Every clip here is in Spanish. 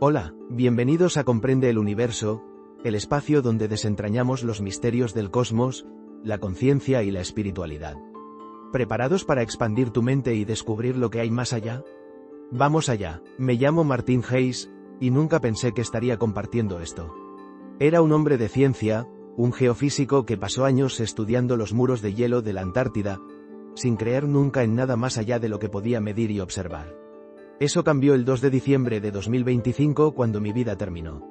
Hola, bienvenidos a Comprende el Universo, el espacio donde desentrañamos los misterios del cosmos, la conciencia y la espiritualidad. ¿Preparados para expandir tu mente y descubrir lo que hay más allá? Vamos allá. Me llamo Martin Hayes, y nunca pensé que estaría compartiendo esto. Era un hombre de ciencia, un geofísico que pasó años estudiando los muros de hielo de la Antártida, sin creer nunca en nada más allá de lo que podía medir y observar. Eso cambió el 2 de diciembre de 2025 cuando mi vida terminó.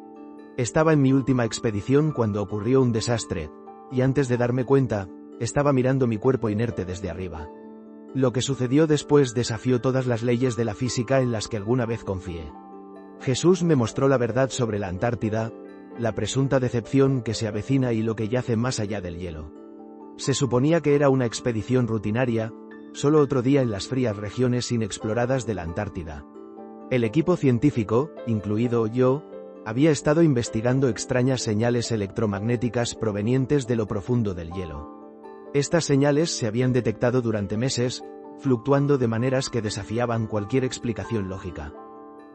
Estaba en mi última expedición cuando ocurrió un desastre, y antes de darme cuenta, estaba mirando mi cuerpo inerte desde arriba. Lo que sucedió después desafió todas las leyes de la física en las que alguna vez confié. Jesús me mostró la verdad sobre la Antártida, la presunta decepción que se avecina y lo que yace más allá del hielo. Se suponía que era una expedición rutinaria, solo otro día en las frías regiones inexploradas de la Antártida. El equipo científico, incluido yo, había estado investigando extrañas señales electromagnéticas provenientes de lo profundo del hielo. Estas señales se habían detectado durante meses, fluctuando de maneras que desafiaban cualquier explicación lógica.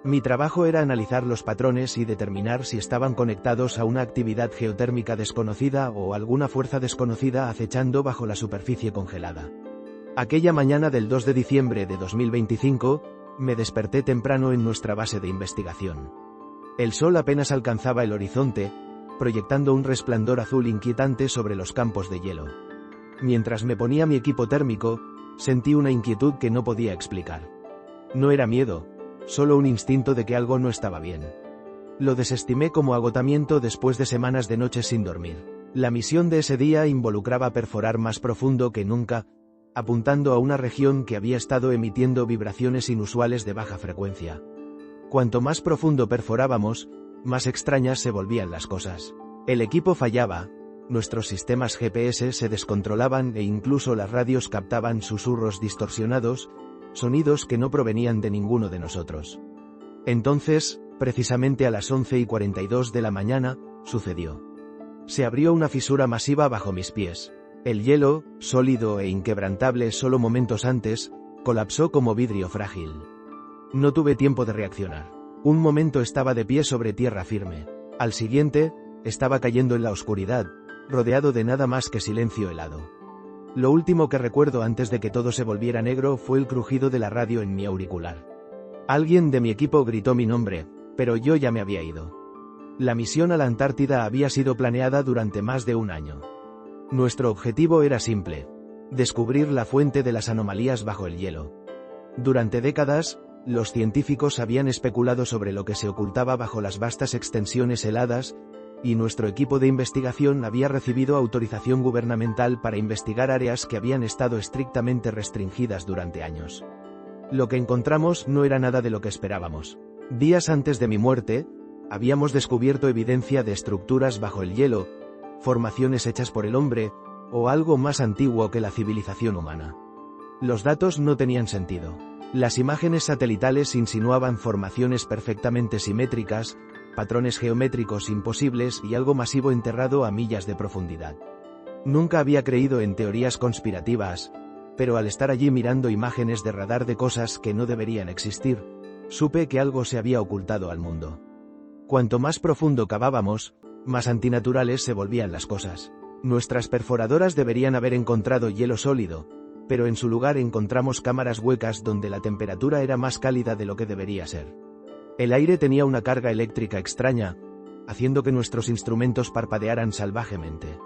Mi trabajo era analizar los patrones y determinar si estaban conectados a una actividad geotérmica desconocida o alguna fuerza desconocida acechando bajo la superficie congelada. Aquella mañana del 2 de diciembre de 2025, me desperté temprano en nuestra base de investigación. El sol apenas alcanzaba el horizonte, proyectando un resplandor azul inquietante sobre los campos de hielo. Mientras me ponía mi equipo térmico, sentí una inquietud que no podía explicar. No era miedo, solo un instinto de que algo no estaba bien. Lo desestimé como agotamiento después de semanas de noches sin dormir. La misión de ese día involucraba perforar más profundo que nunca, apuntando a una región que había estado emitiendo vibraciones inusuales de baja frecuencia. Cuanto más profundo perforábamos, más extrañas se volvían las cosas. El equipo fallaba, nuestros sistemas GPS se descontrolaban e incluso las radios captaban susurros distorsionados, sonidos que no provenían de ninguno de nosotros. Entonces, precisamente a las 11:42 de la mañana, sucedió. Se abrió una fisura masiva bajo mis pies. El hielo, sólido e inquebrantable solo momentos antes, colapsó como vidrio frágil. No tuve tiempo de reaccionar. Un momento estaba de pie sobre tierra firme. Al siguiente, estaba cayendo en la oscuridad, rodeado de nada más que silencio helado. Lo último que recuerdo antes de que todo se volviera negro fue el crujido de la radio en mi auricular. Alguien de mi equipo gritó mi nombre, pero yo ya me había ido. La misión a la Antártida había sido planeada durante más de un año. Nuestro objetivo era simple: descubrir la fuente de las anomalías bajo el hielo. Durante décadas, los científicos habían especulado sobre lo que se ocultaba bajo las vastas extensiones heladas, y nuestro equipo de investigación había recibido autorización gubernamental para investigar áreas que habían estado estrictamente restringidas durante años. Lo que encontramos no era nada de lo que esperábamos. Días antes de mi muerte, habíamos descubierto evidencia de estructuras bajo el hielo, formaciones hechas por el hombre, o algo más antiguo que la civilización humana. Los datos no tenían sentido. Las imágenes satelitales insinuaban formaciones perfectamente simétricas, patrones geométricos imposibles y algo masivo enterrado a millas de profundidad. Nunca había creído en teorías conspirativas, pero al estar allí mirando imágenes de radar de cosas que no deberían existir, supe que algo se había ocultado al mundo. Cuanto más profundo cavábamos, más antinaturales se volvían las cosas. Nuestras perforadoras deberían haber encontrado hielo sólido, pero en su lugar encontramos cámaras huecas donde la temperatura era más cálida de lo que debería ser. El aire tenía una carga eléctrica extraña, haciendo que nuestros instrumentos parpadearan salvajemente.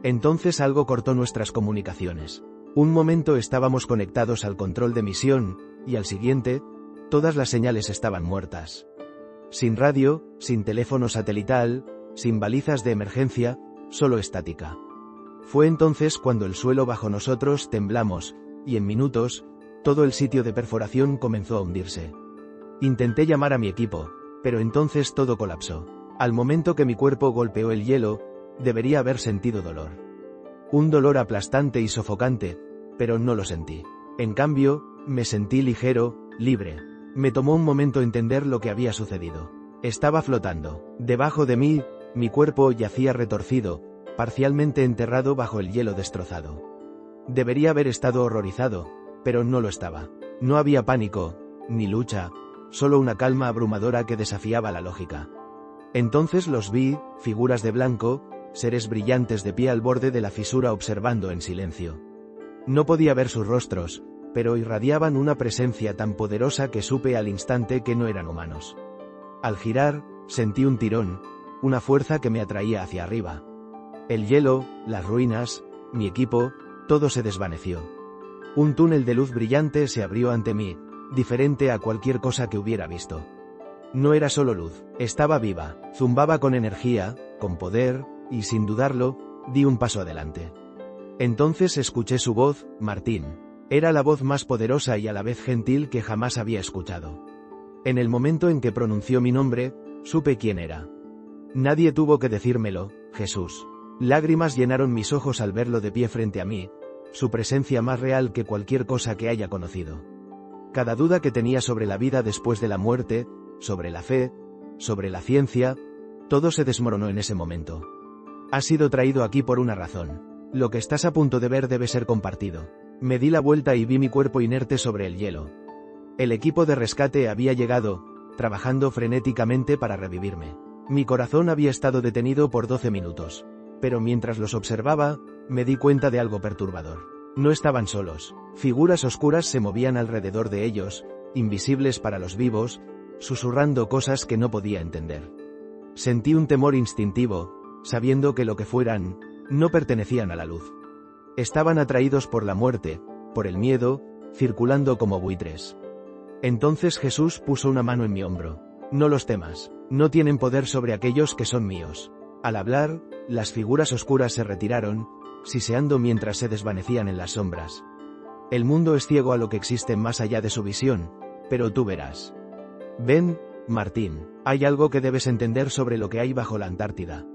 Entonces algo cortó nuestras comunicaciones. Un momento estábamos conectados al control de misión, y al siguiente, todas las señales estaban muertas. Sin radio, sin teléfono satelital, sin balizas de emergencia, solo estática. Fue entonces cuando el suelo bajo nosotros temblamos, y en minutos, todo el sitio de perforación comenzó a hundirse. Intenté llamar a mi equipo, pero entonces todo colapsó. Al momento que mi cuerpo golpeó el hielo, debería haber sentido dolor. Un dolor aplastante y sofocante, pero no lo sentí. En cambio, me sentí ligero, libre. Me tomó un momento entender lo que había sucedido. Estaba flotando. Debajo de mí, mi cuerpo yacía retorcido, parcialmente enterrado bajo el hielo destrozado. Debería haber estado horrorizado, pero no lo estaba. No había pánico, ni lucha, solo una calma abrumadora que desafiaba la lógica. Entonces los vi, figuras de blanco, seres brillantes de pie al borde de la fisura observando en silencio. No podía ver sus rostros, pero irradiaban una presencia tan poderosa que supe al instante que no eran humanos. Al girar, sentí un tirón, una fuerza que me atraía hacia arriba. El hielo, las ruinas, mi equipo, todo se desvaneció. Un túnel de luz brillante se abrió ante mí, diferente a cualquier cosa que hubiera visto. No era solo luz, estaba viva, zumbaba con energía, con poder, y sin dudarlo, di un paso adelante. Entonces escuché su voz, Martín. Era la voz más poderosa y a la vez gentil que jamás había escuchado. En el momento en que pronunció mi nombre, supe quién era. Nadie tuvo que decírmelo, Jesús. Lágrimas llenaron mis ojos al verlo de pie frente a mí, su presencia más real que cualquier cosa que haya conocido. Cada duda que tenía sobre la vida después de la muerte, sobre la fe, sobre la ciencia, todo se desmoronó en ese momento. Has sido traído aquí por una razón. Lo que estás a punto de ver debe ser compartido. Me di la vuelta y vi mi cuerpo inerte sobre el hielo. El equipo de rescate había llegado, trabajando frenéticamente para revivirme. Mi corazón había estado detenido por 12 minutos. Pero mientras los observaba, me di cuenta de algo perturbador. No estaban solos. Figuras oscuras se movían alrededor de ellos, invisibles para los vivos, susurrando cosas que no podía entender. Sentí un temor instintivo, sabiendo que lo que fueran, no pertenecían a la luz. Estaban atraídos por la muerte, por el miedo, circulando como buitres. Entonces Jesús puso una mano en mi hombro. No los temas, no tienen poder sobre aquellos que son míos. Al hablar, las figuras oscuras se retiraron, siseando mientras se desvanecían en las sombras. El mundo es ciego a lo que existe más allá de su visión, pero tú verás. Ven, Martín, hay algo que debes entender sobre lo que hay bajo la Antártida.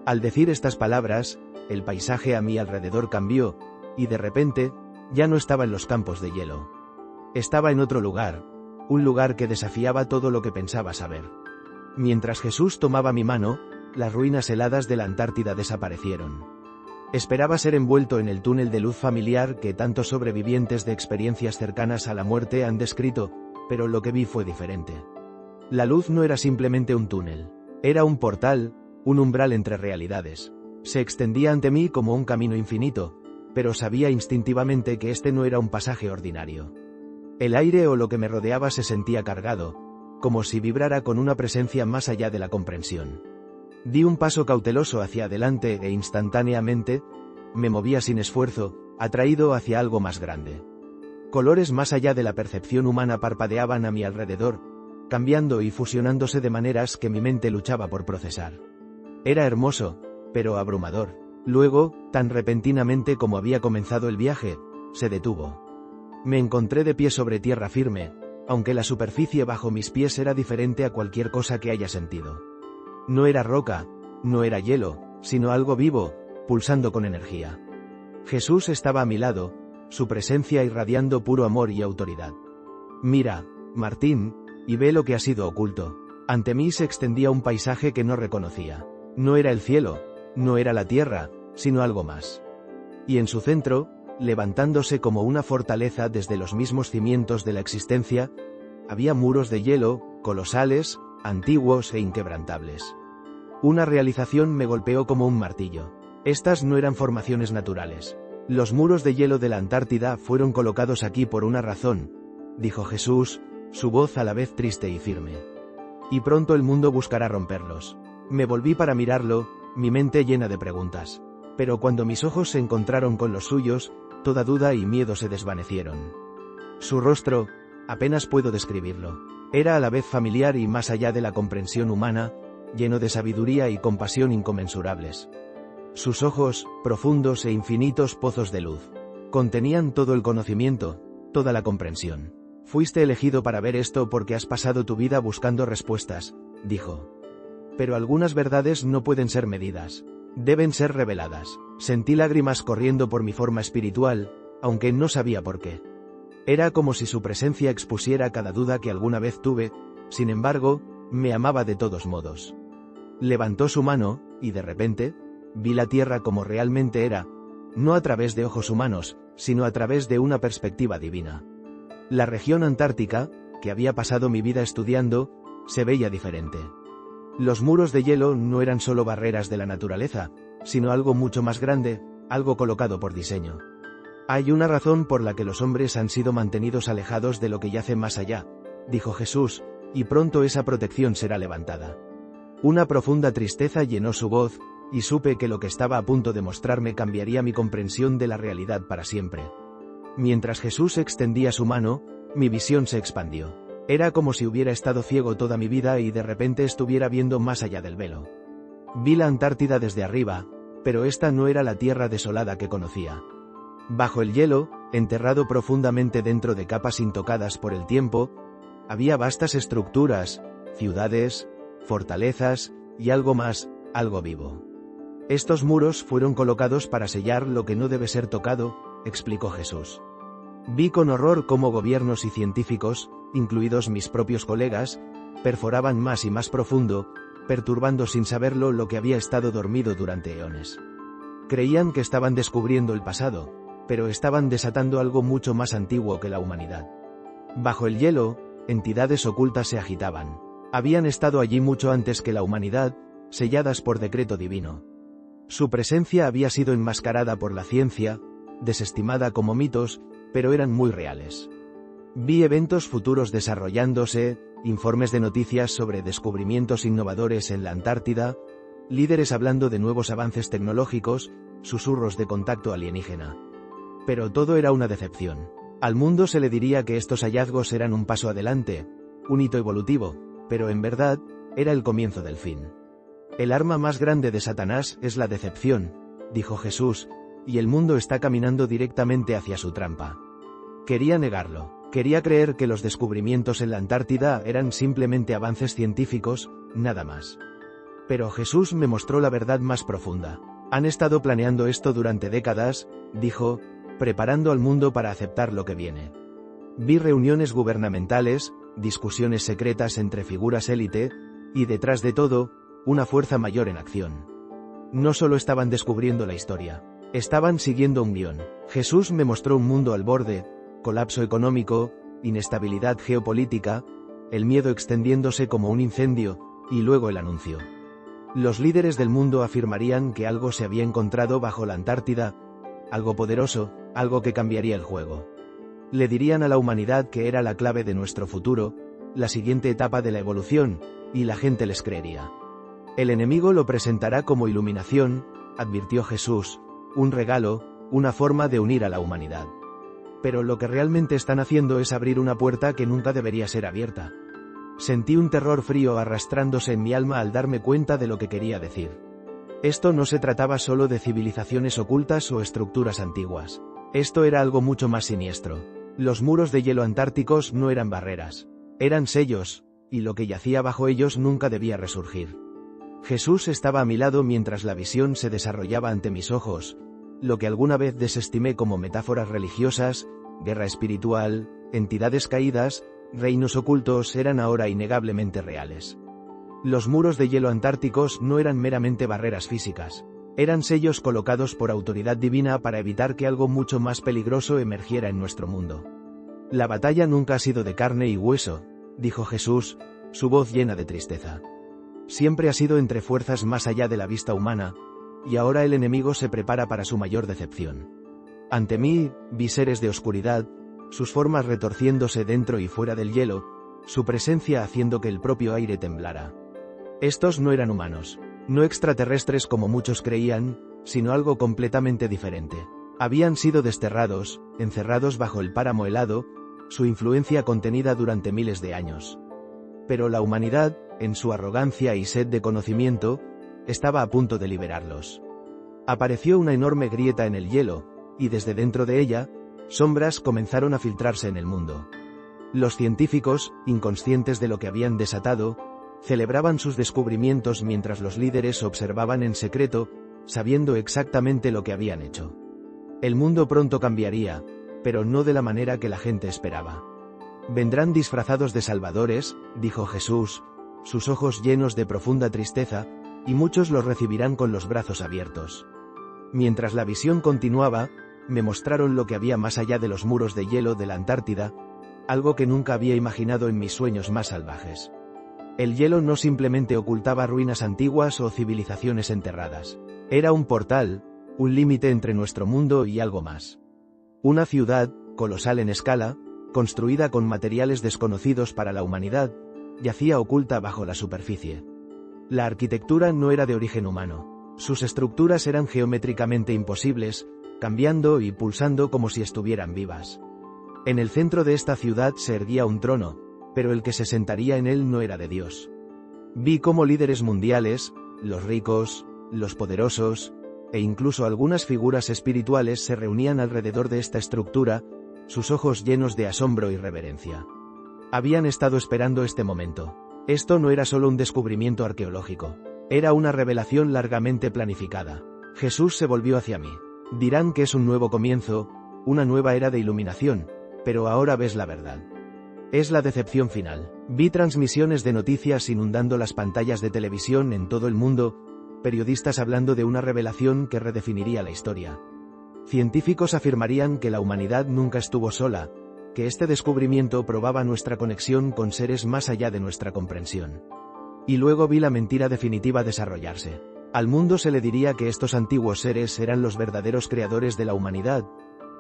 Al decir estas palabras, el paisaje a mi alrededor cambió, y de repente, ya no estaba en los campos de hielo. Estaba en otro lugar, un lugar que desafiaba todo lo que pensaba saber. Mientras Jesús tomaba mi mano, las ruinas heladas de la Antártida desaparecieron. Esperaba ser envuelto en el túnel de luz familiar que tantos sobrevivientes de experiencias cercanas a la muerte han descrito, pero lo que vi fue diferente. La luz no era simplemente un túnel. Era un portal, un umbral entre realidades. Se extendía ante mí como un camino infinito, pero sabía instintivamente que este no era un pasaje ordinario. El aire o lo que me rodeaba se sentía cargado, como si vibrara con una presencia más allá de la comprensión. Di un paso cauteloso hacia adelante e instantáneamente, me movía sin esfuerzo, atraído hacia algo más grande. Colores más allá de la percepción humana parpadeaban a mi alrededor, cambiando y fusionándose de maneras que mi mente luchaba por procesar. Era hermoso, pero abrumador. Luego, tan repentinamente como había comenzado el viaje, se detuvo. Me encontré de pie sobre tierra firme, aunque la superficie bajo mis pies era diferente a cualquier cosa que haya sentido. No era roca, no era hielo, sino algo vivo, pulsando con energía. Jesús estaba a mi lado, su presencia irradiando puro amor y autoridad. Mira, Martín, y ve lo que ha sido oculto. Ante mí se extendía un paisaje que no reconocía. No era el cielo, no era la tierra, sino algo más. Y en su centro, levantándose como una fortaleza desde los mismos cimientos de la existencia, había muros de hielo, colosales, antiguos e inquebrantables. Una realización me golpeó como un martillo. Estas no eran formaciones naturales. Los muros de hielo de la Antártida fueron colocados aquí por una razón, dijo Jesús, su voz a la vez triste y firme. Y pronto el mundo buscará romperlos. Me volví para mirarlo, mi mente llena de preguntas. Pero cuando mis ojos se encontraron con los suyos, toda duda y miedo se desvanecieron. Su rostro, apenas puedo describirlo. Era a la vez familiar y más allá de la comprensión humana, lleno de sabiduría y compasión inconmensurables. Sus ojos, profundos e infinitos pozos de luz, contenían todo el conocimiento, toda la comprensión. Fuiste elegido para ver esto porque has pasado tu vida buscando respuestas, dijo. Pero algunas verdades no pueden ser medidas. Deben ser reveladas. Sentí lágrimas corriendo por mi forma espiritual, aunque no sabía por qué. Era como si su presencia expusiera cada duda que alguna vez tuve, sin embargo, me amaba de todos modos. Levantó su mano, y de repente, vi la Tierra como realmente era, no a través de ojos humanos, sino a través de una perspectiva divina. La región antártica, que había pasado mi vida estudiando, se veía diferente. Los muros de hielo no eran solo barreras de la naturaleza, sino algo mucho más grande, algo colocado por diseño. Hay una razón por la que los hombres han sido mantenidos alejados de lo que yace más allá, dijo Jesús, y pronto esa protección será levantada. Una profunda tristeza llenó su voz, y supe que lo que estaba a punto de mostrarme cambiaría mi comprensión de la realidad para siempre. Mientras Jesús extendía su mano, mi visión se expandió. Era como si hubiera estado ciego toda mi vida y de repente estuviera viendo más allá del velo. Vi la Antártida desde arriba, pero esta no era la tierra desolada que conocía. Bajo el hielo, enterrado profundamente dentro de capas intocadas por el tiempo, había vastas estructuras, ciudades, fortalezas, y algo más, algo vivo. Estos muros fueron colocados para sellar lo que no debe ser tocado, explicó Jesús. Vi con horror cómo gobiernos y científicos, incluidos mis propios colegas, perforaban más y más profundo, perturbando sin saberlo lo que había estado dormido durante eones. Creían que estaban descubriendo el pasado, pero estaban desatando algo mucho más antiguo que la humanidad. Bajo el hielo, entidades ocultas se agitaban. Habían estado allí mucho antes que la humanidad, selladas por decreto divino. Su presencia había sido enmascarada por la ciencia, desestimada como mitos, pero eran muy reales. Vi eventos futuros desarrollándose, informes de noticias sobre descubrimientos innovadores en la Antártida, líderes hablando de nuevos avances tecnológicos, susurros de contacto alienígena. Pero todo era una decepción. Al mundo se le diría que estos hallazgos eran un paso adelante, un hito evolutivo, pero en verdad, era el comienzo del fin. El arma más grande de Satanás es la decepción, dijo Jesús, y el mundo está caminando directamente hacia su trampa. Quería negarlo. Quería creer que los descubrimientos en la Antártida eran simplemente avances científicos, nada más. Pero Jesús me mostró la verdad más profunda. Han estado planeando esto durante décadas, dijo, preparando al mundo para aceptar lo que viene. Vi reuniones gubernamentales, discusiones secretas entre figuras élite, y detrás de todo, una fuerza mayor en acción. No solo estaban descubriendo la historia, estaban siguiendo un guión. Jesús me mostró un mundo al borde, colapso económico, inestabilidad geopolítica, el miedo extendiéndose como un incendio, y luego el anuncio. Los líderes del mundo afirmarían que algo se había encontrado bajo la Antártida, algo poderoso, algo que cambiaría el juego. Le dirían a la humanidad que era la clave de nuestro futuro, la siguiente etapa de la evolución, y la gente les creería. El enemigo lo presentará como iluminación, advirtió Jesús, un regalo, una forma de unir a la humanidad. Pero lo que realmente están haciendo es abrir una puerta que nunca debería ser abierta. Sentí un terror frío arrastrándose en mi alma al darme cuenta de lo que quería decir. Esto no se trataba solo de civilizaciones ocultas o estructuras antiguas. Esto era algo mucho más siniestro. Los muros de hielo antárticos no eran barreras. Eran sellos, y lo que yacía bajo ellos nunca debía resurgir. Jesús estaba a mi lado mientras la visión se desarrollaba ante mis ojos, lo que alguna vez desestimé como metáforas religiosas, guerra espiritual, entidades caídas, reinos ocultos eran ahora innegablemente reales. Los muros de hielo antárticos no eran meramente barreras físicas, eran sellos colocados por autoridad divina para evitar que algo mucho más peligroso emergiera en nuestro mundo. La batalla nunca ha sido de carne y hueso, dijo Jesús, su voz llena de tristeza. Siempre ha sido entre fuerzas más allá de la vista humana, y ahora el enemigo se prepara para su mayor decepción. Ante mí, vi seres de oscuridad, sus formas retorciéndose dentro y fuera del hielo, su presencia haciendo que el propio aire temblara. Estos no eran humanos, no extraterrestres como muchos creían, sino algo completamente diferente. Habían sido desterrados, encerrados bajo el páramo helado, su influencia contenida durante miles de años. Pero la humanidad, en su arrogancia y sed de conocimiento, estaba a punto de liberarlos. Apareció una enorme grieta en el hielo, y desde dentro de ella, sombras comenzaron a filtrarse en el mundo. Los científicos, inconscientes de lo que habían desatado, celebraban sus descubrimientos mientras los líderes observaban en secreto, sabiendo exactamente lo que habían hecho. El mundo pronto cambiaría, pero no de la manera que la gente esperaba. Vendrán disfrazados de salvadores, dijo Jesús, sus ojos llenos de profunda tristeza, y muchos los recibirán con los brazos abiertos. Mientras la visión continuaba, me mostraron lo que había más allá de los muros de hielo de la Antártida, algo que nunca había imaginado en mis sueños más salvajes. El hielo no simplemente ocultaba ruinas antiguas o civilizaciones enterradas. Era un portal, un límite entre nuestro mundo y algo más. Una ciudad, colosal en escala, construida con materiales desconocidos para la humanidad, yacía oculta bajo la superficie. La arquitectura no era de origen humano. Sus estructuras eran geométricamente imposibles, cambiando y pulsando como si estuvieran vivas. En el centro de esta ciudad se erguía un trono, pero el que se sentaría en él no era de Dios. Vi cómo líderes mundiales, los ricos, los poderosos, e incluso algunas figuras espirituales se reunían alrededor de esta estructura, sus ojos llenos de asombro y reverencia. Habían estado esperando este momento. Esto no era solo un descubrimiento arqueológico. Era una revelación largamente planificada. Jesús se volvió hacia mí. Dirán que es un nuevo comienzo, una nueva era de iluminación, pero ahora ves la verdad. Es la decepción final. Vi transmisiones de noticias inundando las pantallas de televisión en todo el mundo, periodistas hablando de una revelación que redefiniría la historia. Científicos afirmarían que la humanidad nunca estuvo sola, que este descubrimiento probaba nuestra conexión con seres más allá de nuestra comprensión. Y luego vi la mentira definitiva desarrollarse. Al mundo se le diría que estos antiguos seres eran los verdaderos creadores de la humanidad,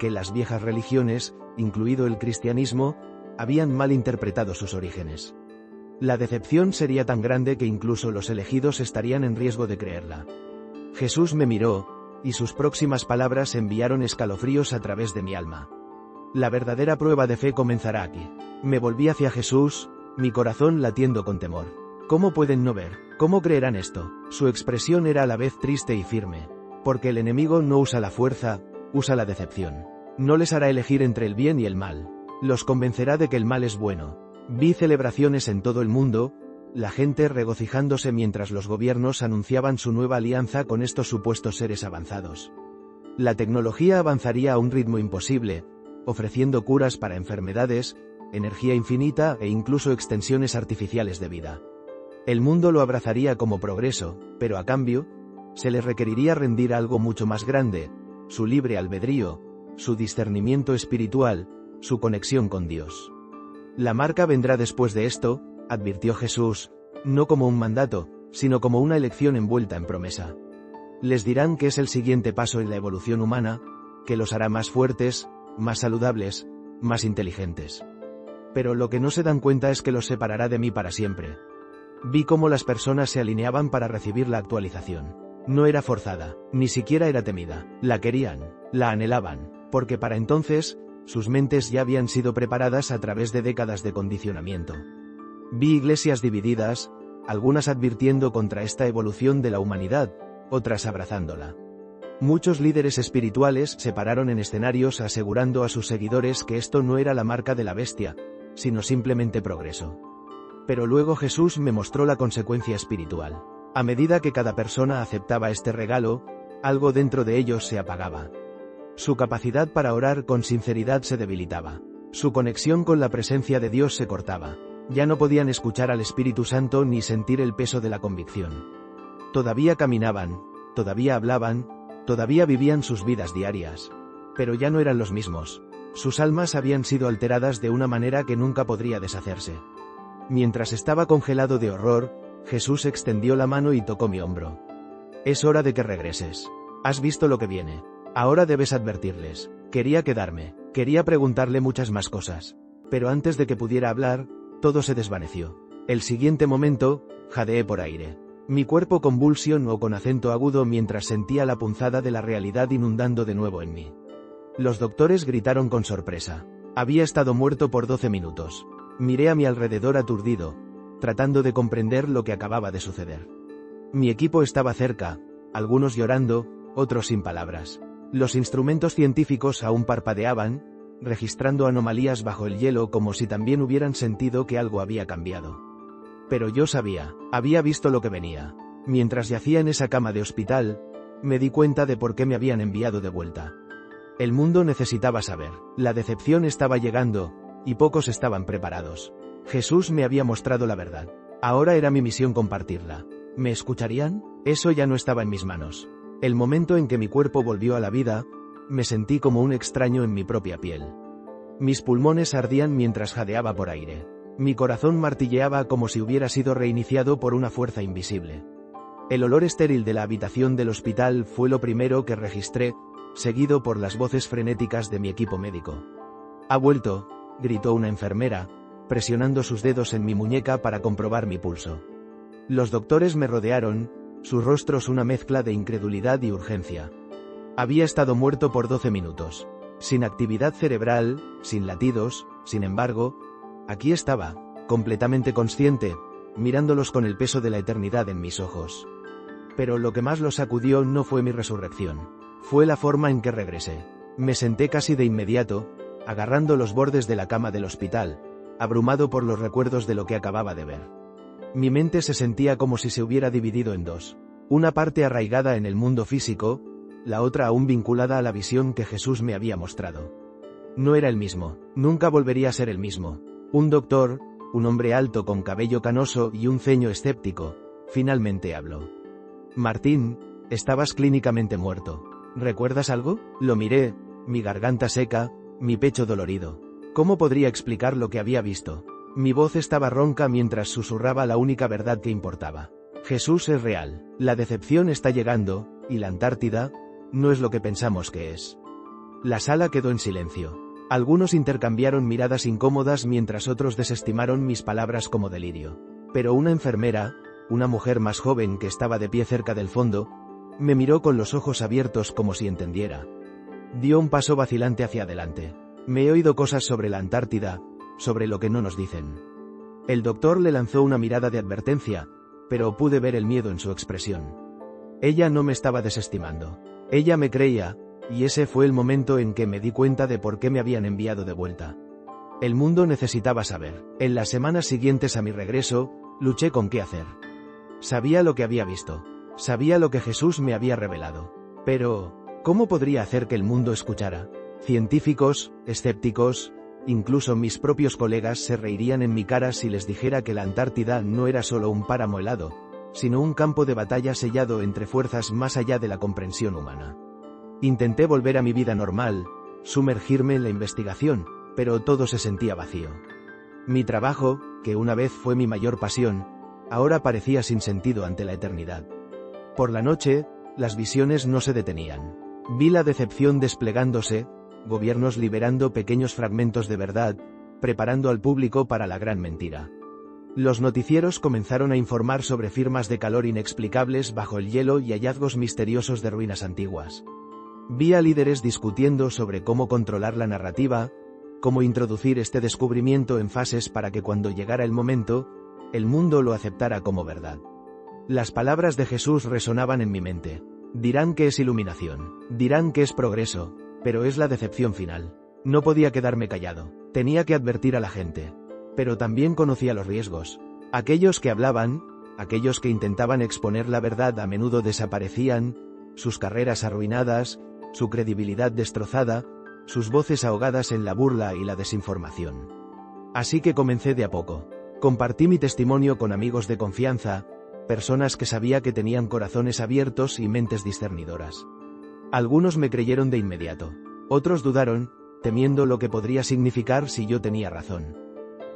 que las viejas religiones, incluido el cristianismo, habían mal interpretado sus orígenes. La decepción sería tan grande que incluso los elegidos estarían en riesgo de creerla. Jesús me miró, y sus próximas palabras enviaron escalofríos a través de mi alma. La verdadera prueba de fe comenzará aquí. Me volví hacia Jesús, mi corazón latiendo con temor. ¿Cómo pueden no ver? ¿Cómo creerán esto? Su expresión era a la vez triste y firme. Porque el enemigo no usa la fuerza, usa la decepción. No les hará elegir entre el bien y el mal. Los convencerá de que el mal es bueno. Vi celebraciones en todo el mundo, la gente regocijándose mientras los gobiernos anunciaban su nueva alianza con estos supuestos seres avanzados. La tecnología avanzaría a un ritmo imposible, ofreciendo curas para enfermedades, energía infinita e incluso extensiones artificiales de vida. El mundo lo abrazaría como progreso, pero a cambio, se le requeriría rendir algo mucho más grande, su libre albedrío, su discernimiento espiritual, su conexión con Dios. La marca vendrá después de esto, advirtió Jesús, no como un mandato, sino como una elección envuelta en promesa. Les dirán que es el siguiente paso en la evolución humana, que los hará más fuertes, más saludables, más inteligentes. Pero lo que no se dan cuenta es que los separará de mí para siempre. Vi cómo las personas se alineaban para recibir la actualización. No era forzada, ni siquiera era temida. La querían, la anhelaban, porque para entonces, sus mentes ya habían sido preparadas a través de décadas de condicionamiento. Vi iglesias divididas, algunas advirtiendo contra esta evolución de la humanidad, otras abrazándola. Muchos líderes espirituales se pararon en escenarios asegurando a sus seguidores que esto no era la marca de la bestia, sino simplemente progreso. Pero luego Jesús me mostró la consecuencia espiritual. A medida que cada persona aceptaba este regalo, algo dentro de ellos se apagaba. Su capacidad para orar con sinceridad se debilitaba. Su conexión con la presencia de Dios se cortaba. Ya no podían escuchar al Espíritu Santo ni sentir el peso de la convicción. Todavía caminaban, todavía hablaban, todavía vivían sus vidas diarias. Pero ya no eran los mismos. Sus almas habían sido alteradas de una manera que nunca podría deshacerse. Mientras estaba congelado de horror, Jesús extendió la mano y tocó mi hombro. Es hora de que regreses. Has visto lo que viene. Ahora debes advertirles. Quería quedarme. Quería preguntarle muchas más cosas. Pero antes de que pudiera hablar, todo se desvaneció. El siguiente momento, jadeé por aire. Mi cuerpo convulsionó con acento agudo mientras sentía la punzada de la realidad inundando de nuevo en mí. Los doctores gritaron con sorpresa. Había estado muerto por 12 minutos. Miré a mi alrededor aturdido, tratando de comprender lo que acababa de suceder. Mi equipo estaba cerca, algunos llorando, otros sin palabras. Los instrumentos científicos aún parpadeaban, registrando anomalías bajo el hielo como si también hubieran sentido que algo había cambiado. Pero yo sabía, había visto lo que venía. Mientras yacía en esa cama de hospital, me di cuenta de por qué me habían enviado de vuelta. El mundo necesitaba saber. La decepción estaba llegando, y pocos estaban preparados. Jesús me había mostrado la verdad. Ahora era mi misión compartirla. ¿Me escucharían? Eso ya no estaba en mis manos. El momento en que mi cuerpo volvió a la vida, me sentí como un extraño en mi propia piel. Mis pulmones ardían mientras jadeaba por aire. Mi corazón martilleaba como si hubiera sido reiniciado por una fuerza invisible. El olor estéril de la habitación del hospital fue lo primero que registré, seguido por las voces frenéticas de mi equipo médico. «Ha vuelto», gritó una enfermera, presionando sus dedos en mi muñeca para comprobar mi pulso. Los doctores me rodearon, sus rostros una mezcla de incredulidad y urgencia. Había estado muerto por 12 minutos. Sin actividad cerebral, sin latidos, sin embargo, aquí estaba, completamente consciente, mirándolos con el peso de la eternidad en mis ojos. Pero lo que más los sacudió no fue mi resurrección. Fue la forma en que regresé. Me senté casi de inmediato, agarrando los bordes de la cama del hospital, abrumado por los recuerdos de lo que acababa de ver. Mi mente se sentía como si se hubiera dividido en dos. Una parte arraigada en el mundo físico, la otra aún vinculada a la visión que Jesús me había mostrado. No era el mismo, nunca volvería a ser el mismo. Un doctor, un hombre alto con cabello canoso y un ceño escéptico, finalmente habló. «Martín, estabas clínicamente muerto. ¿Recuerdas algo?» Lo miré, mi garganta seca, mi pecho dolorido. ¿Cómo podría explicar lo que había visto? Mi voz estaba ronca mientras susurraba la única verdad que importaba. Jesús es real, la decepción está llegando, y la Antártida no es lo que pensamos que es. La sala quedó en silencio. Algunos intercambiaron miradas incómodas mientras otros desestimaron mis palabras como delirio. Pero una enfermera, una mujer más joven que estaba de pie cerca del fondo, me miró con los ojos abiertos como si entendiera. Dio un paso vacilante hacia adelante. «Me he oído cosas sobre la Antártida, sobre lo que no nos dicen». El doctor le lanzó una mirada de advertencia, pero pude ver el miedo en su expresión. Ella no me estaba desestimando. Ella me creía, y ese fue el momento en que me di cuenta de por qué me habían enviado de vuelta. El mundo necesitaba saber. En las semanas siguientes a mi regreso, luché con qué hacer. Sabía lo que había visto. Sabía lo que Jesús me había revelado. Pero, ¿cómo podría hacer que el mundo escuchara? Científicos, escépticos, incluso mis propios colegas se reirían en mi cara si les dijera que la Antártida no era solo un páramo helado, sino un campo de batalla sellado entre fuerzas más allá de la comprensión humana. Intenté volver a mi vida normal, sumergirme en la investigación, pero todo se sentía vacío. Mi trabajo, que una vez fue mi mayor pasión, ahora parecía sin sentido ante la eternidad. Por la noche, las visiones no se detenían. Vi la decepción desplegándose, gobiernos liberando pequeños fragmentos de verdad, preparando al público para la gran mentira. Los noticieros comenzaron a informar sobre firmas de calor inexplicables bajo el hielo y hallazgos misteriosos de ruinas antiguas. Vi a líderes discutiendo sobre cómo controlar la narrativa, cómo introducir este descubrimiento en fases para que cuando llegara el momento, el mundo lo aceptara como verdad. Las palabras de Jesús resonaban en mi mente. Dirán que es iluminación, dirán que es progreso, pero es la decepción final. No podía quedarme callado, tenía que advertir a la gente. Pero también conocía los riesgos. Aquellos que hablaban, aquellos que intentaban exponer la verdad a menudo desaparecían, sus carreras arruinadas, su credibilidad destrozada, sus voces ahogadas en la burla y la desinformación. Así que comencé de a poco. Compartí mi testimonio con amigos de confianza, personas que sabía que tenían corazones abiertos y mentes discernidoras. Algunos me creyeron de inmediato. Otros dudaron, temiendo lo que podría significar si yo tenía razón.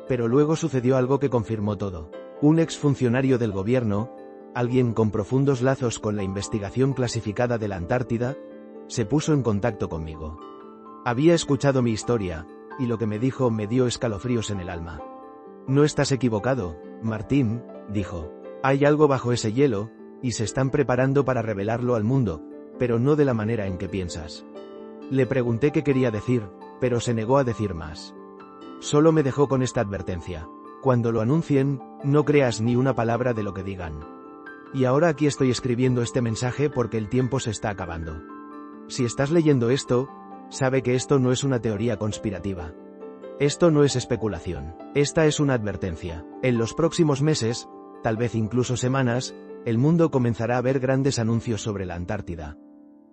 Pero luego sucedió algo que confirmó todo. Un exfuncionario del gobierno, alguien con profundos lazos con la investigación clasificada de la Antártida, se puso en contacto conmigo. Había escuchado mi historia, y lo que me dijo me dio escalofríos en el alma. «No estás equivocado, Martín», dijo. «Hay algo bajo ese hielo, y se están preparando para revelarlo al mundo, pero no de la manera en que piensas». Le pregunté qué quería decir, pero se negó a decir más. Solo me dejó con esta advertencia: cuando lo anuncien, no creas ni una palabra de lo que digan. Y ahora aquí estoy escribiendo este mensaje porque el tiempo se está acabando. Si estás leyendo esto, sabe que esto no es una teoría conspirativa. Esto no es especulación. Esta es una advertencia. En los próximos meses, tal vez incluso semanas, el mundo comenzará a ver grandes anuncios sobre la Antártida.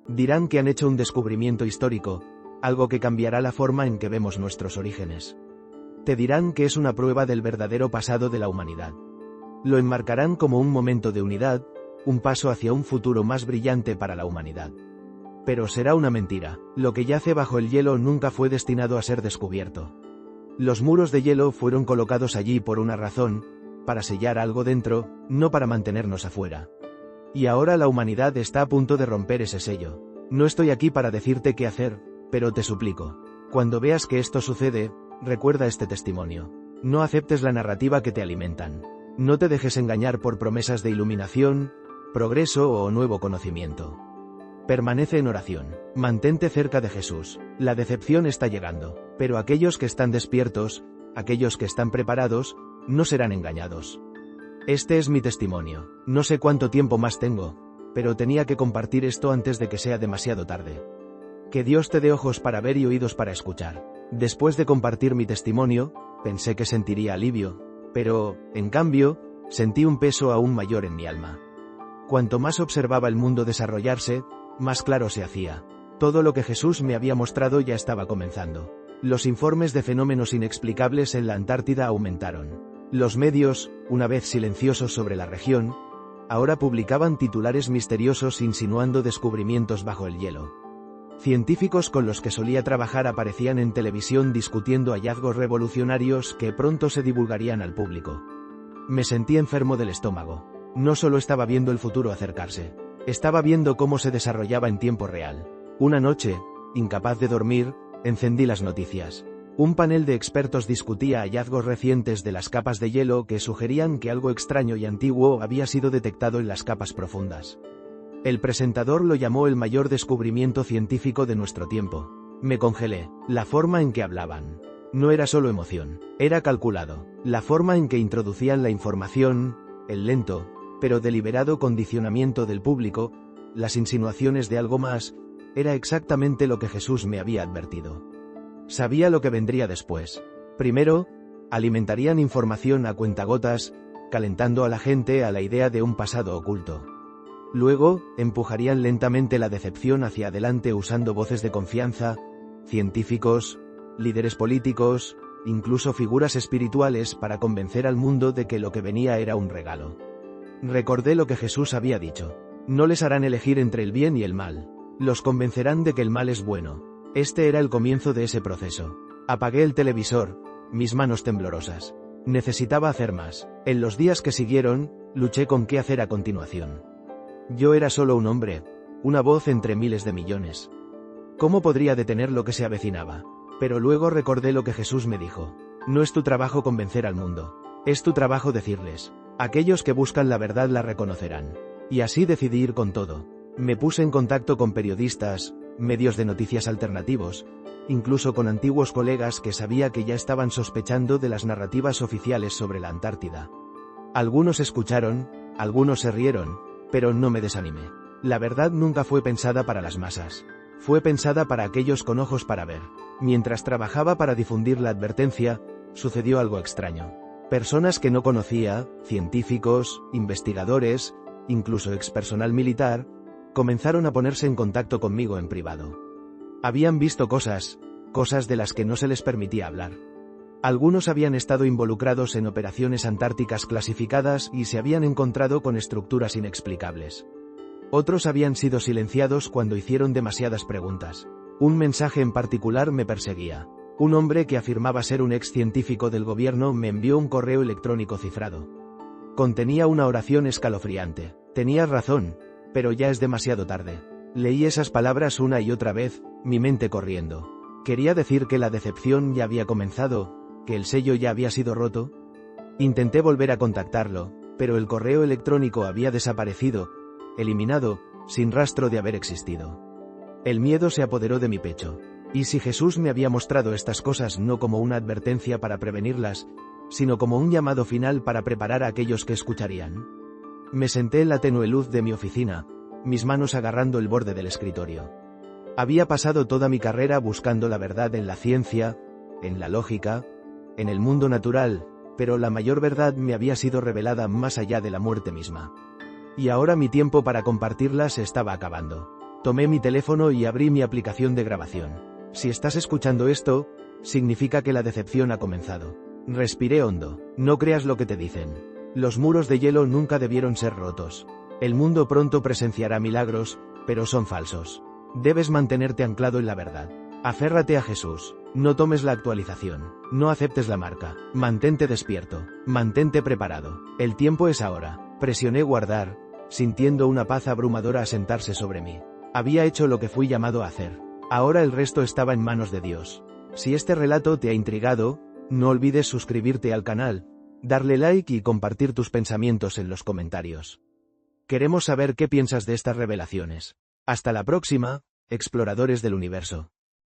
Dirán que han hecho un descubrimiento histórico, algo que cambiará la forma en que vemos nuestros orígenes. Te dirán que es una prueba del verdadero pasado de la humanidad. Lo enmarcarán como un momento de unidad, un paso hacia un futuro más brillante para la humanidad. Pero será una mentira. Lo que yace bajo el hielo nunca fue destinado a ser descubierto. Los muros de hielo fueron colocados allí por una razón, para sellar algo dentro, no para mantenernos afuera. Y ahora la humanidad está a punto de romper ese sello. No estoy aquí para decirte qué hacer, pero te suplico. Cuando veas que esto sucede, recuerda este testimonio. No aceptes la narrativa que te alimentan. No te dejes engañar por promesas de iluminación, progreso o nuevo conocimiento. Permanece en oración. Mantente cerca de Jesús. La decepción está llegando, pero aquellos que están despiertos, aquellos que están preparados, no serán engañados. Este es mi testimonio. No sé cuánto tiempo más tengo, pero tenía que compartir esto antes de que sea demasiado tarde. Que Dios te dé ojos para ver y oídos para escuchar. Después de compartir mi testimonio, pensé que sentiría alivio, pero, en cambio, sentí un peso aún mayor en mi alma. Cuanto más observaba el mundo desarrollarse, más claro se hacía. Todo lo que Jesús me había mostrado ya estaba comenzando. Los informes de fenómenos inexplicables en la Antártida aumentaron. Los medios, una vez silenciosos sobre la región, ahora publicaban titulares misteriosos insinuando descubrimientos bajo el hielo. Científicos con los que solía trabajar aparecían en televisión discutiendo hallazgos revolucionarios que pronto se divulgarían al público. Me sentí enfermo del estómago. No solo estaba viendo el futuro acercarse, estaba viendo cómo se desarrollaba en tiempo real. Una noche, incapaz de dormir, encendí las noticias. Un panel de expertos discutía hallazgos recientes de las capas de hielo que sugerían que algo extraño y antiguo había sido detectado en las capas profundas. El presentador lo llamó el mayor descubrimiento científico de nuestro tiempo. Me congelé. La forma en que hablaban no era solo emoción, era calculado. La forma en que introducían la información, el lento, pero deliberado condicionamiento del público, las insinuaciones de algo más, era exactamente lo que Jesús me había advertido. Sabía lo que vendría después. Primero, alimentarían información a cuentagotas, calentando a la gente a la idea de un pasado oculto. Luego, empujarían lentamente la decepción hacia adelante usando voces de confianza, científicos, líderes políticos, incluso figuras espirituales para convencer al mundo de que lo que venía era un regalo. Recordé lo que Jesús había dicho. No les harán elegir entre el bien y el mal. Los convencerán de que el mal es bueno. Este era el comienzo de ese proceso. Apagué el televisor, mis manos temblorosas. Necesitaba hacer más. En los días que siguieron, luché con qué hacer a continuación. Yo era solo un hombre, una voz entre miles de millones. ¿Cómo podría detener lo que se avecinaba? Pero luego recordé lo que Jesús me dijo. No es tu trabajo convencer al mundo. Es tu trabajo decirles. Aquellos que buscan la verdad la reconocerán. Y así decidí ir con todo. Me puse en contacto con periodistas, medios de noticias alternativos, incluso con antiguos colegas que sabía que ya estaban sospechando de las narrativas oficiales sobre la Antártida. Algunos escucharon, algunos se rieron, pero no me desanimé. La verdad nunca fue pensada para las masas. Fue pensada para aquellos con ojos para ver. Mientras trabajaba para difundir la advertencia, sucedió algo extraño. Personas que no conocía, científicos, investigadores, incluso expersonal militar, comenzaron a ponerse en contacto conmigo en privado. Habían visto cosas de las que no se les permitía hablar. Algunos habían estado involucrados en operaciones antárticas clasificadas y se habían encontrado con estructuras inexplicables. Otros habían sido silenciados cuando hicieron demasiadas preguntas. Un mensaje en particular me perseguía. Un hombre que afirmaba ser un ex científico del gobierno me envió un correo electrónico cifrado. Contenía una oración escalofriante. Tenías razón, pero ya es demasiado tarde. Leí esas palabras una y otra vez, mi mente corriendo. ¿Quería decir que la decepción ya había comenzado, que el sello ya había sido roto? Intenté volver a contactarlo, pero el correo electrónico había desaparecido, eliminado, sin rastro de haber existido. El miedo se apoderó de mi pecho. ¿Y si Jesús me había mostrado estas cosas no como una advertencia para prevenirlas, sino como un llamado final para preparar a aquellos que escucharían? Me senté en la tenue luz de mi oficina, mis manos agarrando el borde del escritorio. Había pasado toda mi carrera buscando la verdad en la ciencia, en la lógica, en el mundo natural, pero la mayor verdad me había sido revelada más allá de la muerte misma. Y ahora mi tiempo para compartirla se estaba acabando. Tomé mi teléfono y abrí mi aplicación de grabación. Si estás escuchando esto, significa que la decepción ha comenzado. Respiré hondo. No creas lo que te dicen. Los muros de hielo nunca debieron ser rotos. El mundo pronto presenciará milagros, pero son falsos. Debes mantenerte anclado en la verdad. Aférrate a Jesús. No tomes la actualización. No aceptes la marca. Mantente despierto. Mantente preparado. El tiempo es ahora. Presioné guardar, sintiendo una paz abrumadora asentarse sobre mí. Había hecho lo que fui llamado a hacer. Ahora el resto estaba en manos de Dios. Si este relato te ha intrigado, no olvides suscribirte al canal, darle like y compartir tus pensamientos en los comentarios. Queremos saber qué piensas de estas revelaciones. Hasta la próxima, exploradores del universo.